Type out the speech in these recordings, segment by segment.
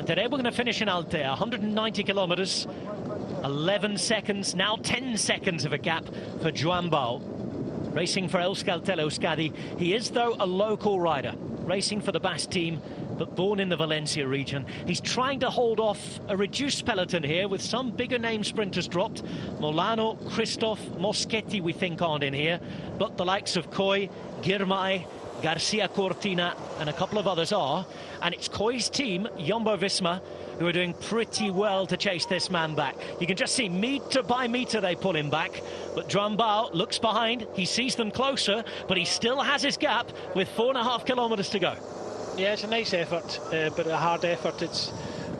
And today we're going to finish in Altea, 190 kilometers, 11 seconds, now 10 seconds of a gap for Joan Bao. Racing for Euskaltel Euskadi. He is, though, a local rider, racing for the Basque team, but born in the Valencia region. He's trying to hold off a reduced peloton here with some bigger name sprinters dropped. Molano, Christoph, Moschetti we think aren't in here, but the likes of Coy, Girmay, Garcia Cortina and a couple of others are. And it's Coy's team, Jumbo-Visma, who are doing pretty well to chase this man back. You can just see metre by metre they pull him back. But Joan Bao looks behind. He sees them closer, but he still has his gap with 4.5 kilometres to go. Yeah, it's a nice effort, but a hard effort. It's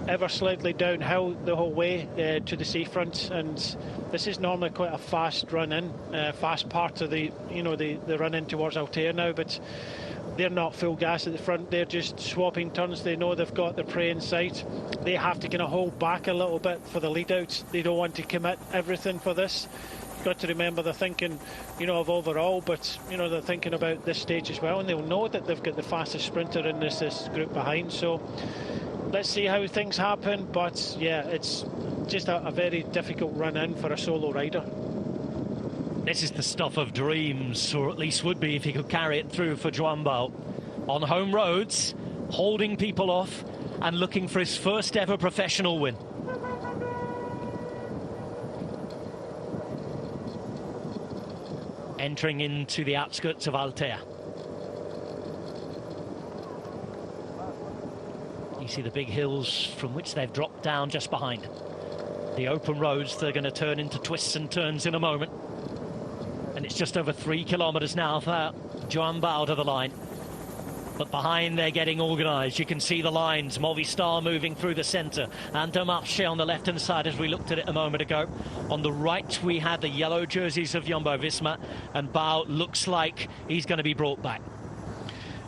ever slightly downhill the whole way to the seafront, and this is normally quite a fast run in, fast part of the run in towards Altea now, but they're not full gas at the front. They're just swapping turns. They know they've got the prey in sight. They have to kind of hold back a little bit for the lead outs. They don't want to commit everything for this. You've got to remember they're thinking, of overall, but they're thinking about this stage as well, and they'll know that they've got the fastest sprinter in this group behind. So let's see how things happen, but yeah, it's just a very difficult run in for a solo rider. This is the stuff of dreams, or at least would be if he could carry it through for Joan Bao. On home roads, holding people off and looking for his first ever professional win. Entering into the outskirts of Altea. You see the big hills from which they've dropped down just behind. The open roads, they're going to turn into twists and turns in a moment. And it's just over 3 kilometers now for Joan Bao to the line. But behind, they're getting organised. You can see the lines. Movistar moving through the centre. Intermarché on the left-hand side, as we looked at it a moment ago. On the right, we had the yellow jerseys of Jumbo-Visma. And Bao looks like he's going to be brought back.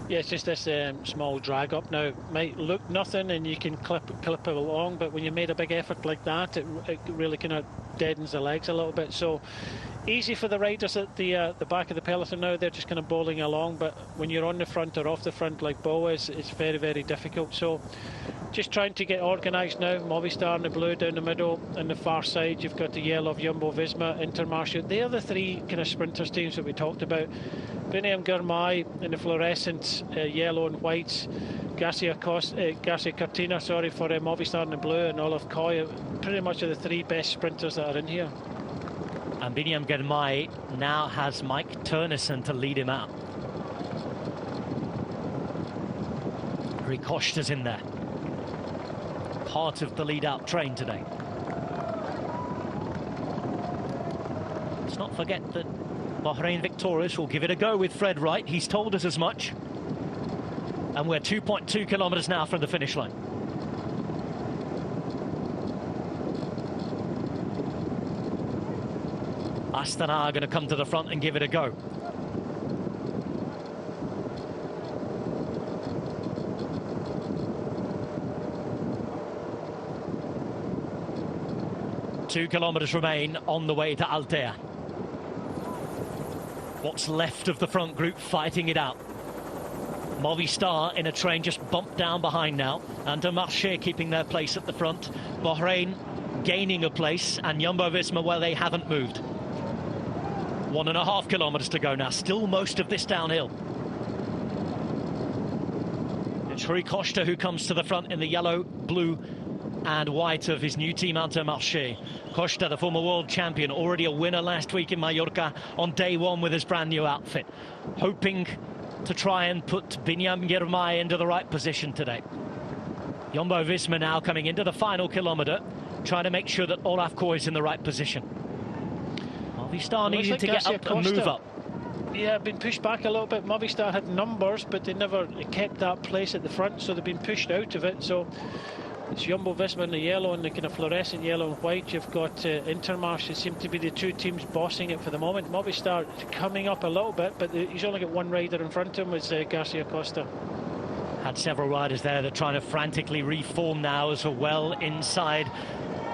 Yeah, it's just this small drag up now. Might look nothing and you can clip it along, but when you made a big effort like that, it really kind of deadens the legs a little bit. So easy for the riders at the back of the peloton now. They're just kind of bowling along, but when you're on the front or off the front like Bo is, it's very, very difficult. So just trying to get organised now. Movistar in the blue down the middle, and the far side you've got the yellow of Jumbo-Visma, Intermarché. They are the three kind of sprinters teams that we talked about. Bini and Girmay in the fluorescent yellow and white. Garcia Cortina, for Movistar in the blue, and Olaf Koy. Pretty much are the three best sprinters that are in here. And Bini Girmay now has Mike Turnison to lead him out. Ricosta's in there. Part of the lead-out train today. Let's not forget that Bahrain Victorious will give it a go with Fred Wright. He's told us as much. And we're 2.2 kilometers now from the finish line. Astana are going to come to the front and give it a go. Two kilometers remain on the way to Altea. What's left of the front group fighting it out. Movistar in a train just bumped down behind now. Intermarché keeping their place at the front. Bahrain gaining a place, and Jumbo-Visma, well, they haven't moved. 1.5 kilometers to go now. Still most of this downhill. It's Rui Costa who comes to the front in the yellow, blue and white of his new team, Intermarché. Costa, the former world champion, already a winner last week in Mallorca on day one with his brand new outfit. Hoping to try and put Bini Girmay into the right position today. Jumbo-Visma now coming into the final kilometre, trying to make sure that Olaf Koy is in the right position. Movistar needed to get up and move up. Yeah, been pushed back a little bit. Movistar had numbers, but they never kept that place at the front, so they've been pushed out of it. So it's Jumbo-Visma in the yellow and the kind of fluorescent yellow and white. You've got Intermarché. Seem to be the two teams bossing it for the moment. Movistar coming up a little bit, but he's only got one rider in front of him, was Garcia Costa. Had several riders there that are trying to frantically reform now as well inside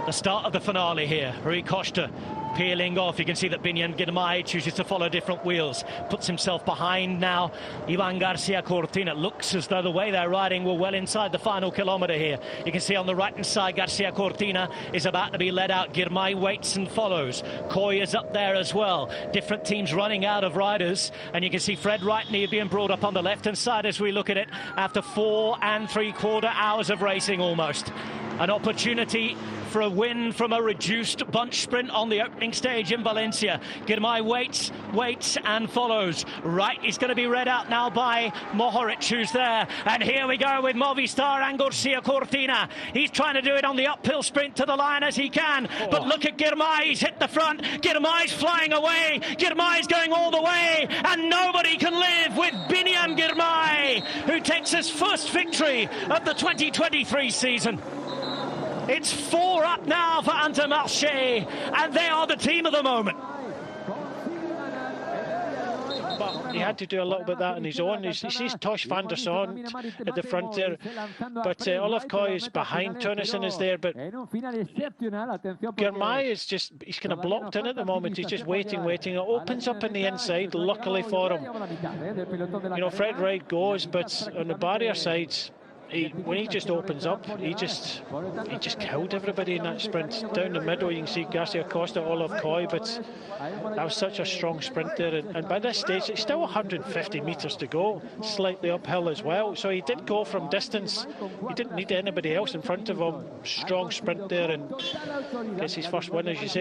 the start of the finale here. Rui Costa peeling off. You can see that Bini Girmay chooses to follow different wheels, puts himself behind now. Ivan Garcia Cortina. Looks as though the way they're riding were well inside the final kilometre here. You can see on the right hand side Garcia Cortina is about to be led out. Girmay waits and follows. Coy is up there as well. Different teams running out of riders, and you can see Fred Wright being brought up on the left hand side as we look at it after 4 3/4 hours of racing almost. An opportunity for a win from a reduced bunch sprint on the opening stage in Valencia. Girmay waits and follows. Right is going to be read out now by Mohoric, who's there. And here we go with Movistar and Garcia Cortina. He's trying to do it on the uphill sprint to the line as he can. But look at Girmay, he's hit the front. Girmay's flying away. Girmay's going all the way. And nobody can live with Bini Girmay, who takes his first victory of the 2023 season. It's 4 up now for Intermarché, and they are the team of the moment. But he had to do a little bit of that on his own. He sees Tosh van der Zonde at the front there, but Olaf Koy is behind. Turnison is there, but Girmay is just, he's kind of blocked in at the moment. He's just waiting. It opens up on the inside, luckily for him. You know, Fred Wright goes, but on the barrier sides, when he just opens up, he just killed everybody in that sprint. Down the middle, you can see Garcia Costa, Olaf Koy, but that was such a strong sprint there. And by this stage, it's still 150 metres to go, slightly uphill as well. So he did go from distance. He didn't need anybody else in front of him. Strong sprint there, and gets his first win, as you say.